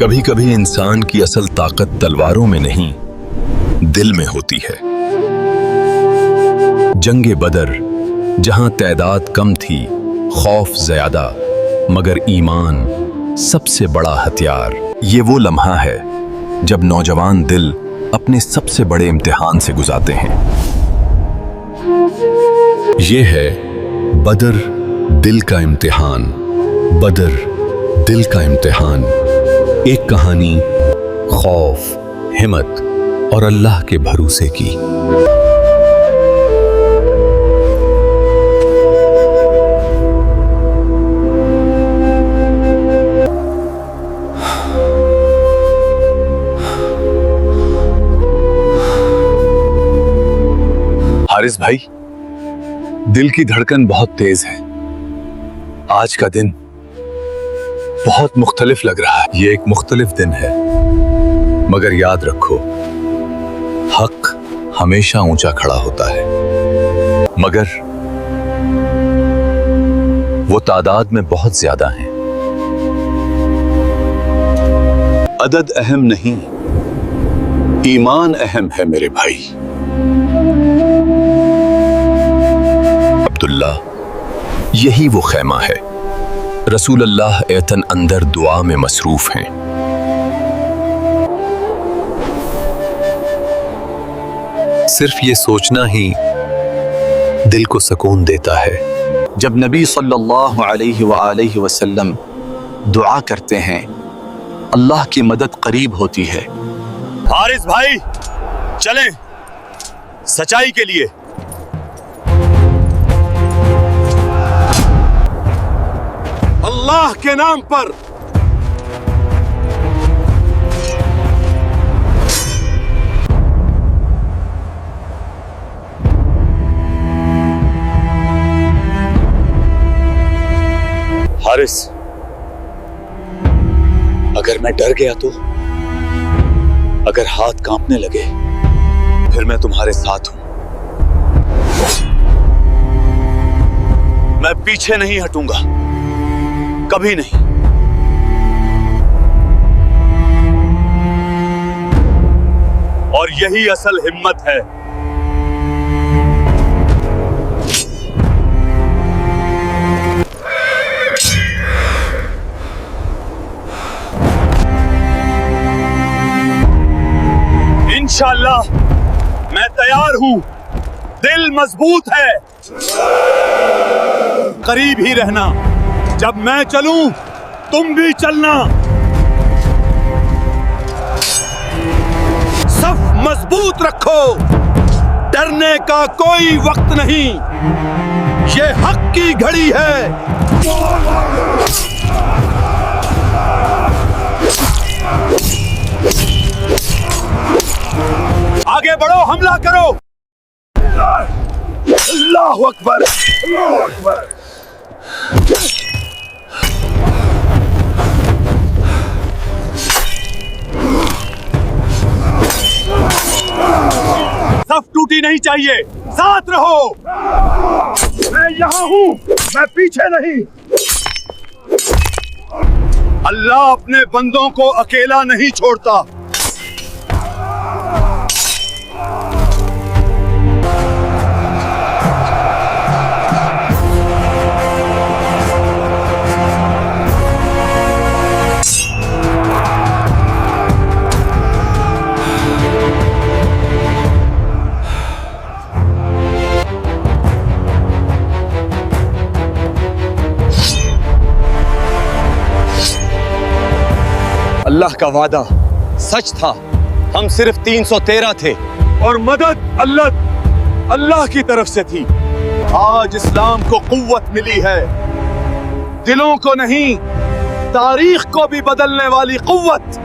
कभी कभी इंसान की असल ताकत तलवारों में नहीं, दिल में होती है। जंगे बदर, जहां तादाद कम थी, खौफ ज्यादा, मगर ईमान सबसे बड़ा हथियार। ये वो लम्हा है जब नौजवान दिल अपने सबसे बड़े इम्तिहान से गुजारते हैं। ये है बदर दिल का इम्तिहान। बदर दिल का इम्तिहान, एक कहानी खौफ, हिम्मत और अल्लाह के भरोसे की। हारिस भाई, दिल की धड़कन बहुत तेज है। आज का दिन बहुत मुख्तलिफ लग रहा है। ये एक मुख्तलिफ दिन है, मगर याद रखो, हक हमेशा ऊंचा खड़ा होता है, मगर वो तादाद में बहुत ज्यादा हैं। अदद अहम नहीं, ईमान अहम है मेरे भाई। अब्दुल्ला, यही वो खैमा है। रसूल अल्लाह एतन अंदर दुआ में मसरूफ हैं। सिर्फ ये सोचना ही दिल को सुकून देता है। जब नबी सल्लल्लाहु अलैहि वसल्लम दुआ करते हैं, अल्लाह की मदद करीब होती है। हारिस भाई, चलें सच्चाई के लिए। अल्लाह के नाम पर हारिस, अगर मैं डर गया तो, अगर हाथ कांपने लगे, फिर मैं तुम्हारे साथ हूं। मैं पीछे नहीं हटूंगा, कभी नहीं। और यही असल हिम्मत है। इंशाअल्लाह मैं तैयार हूं। दिल मजबूत है। करीब ही रहना। जब मैं चलूं, तुम भी चलना। सफ मजबूत रखो। डरने का कोई वक्त नहीं। ये हक की घड़ी है। आगे बढ़ो, हमला करो। अल्लाहु अकबर, अल्लाहु अकबर। सफ टूटी नहीं चाहिए। साथ रहो। मैं यहां हूं, मैं पीछे नहीं। अल्लाह अपने बंदों को अकेला नहीं छोड़ता। अल्लाह का वादा सच था। हम सिर्फ 313 थे और मदद अल्लाह की तरफ से थी। आज इस्लाम को कुव्वत मिली है। दिलों को नहीं, तारीख को भी बदलने वाली कुव्वत।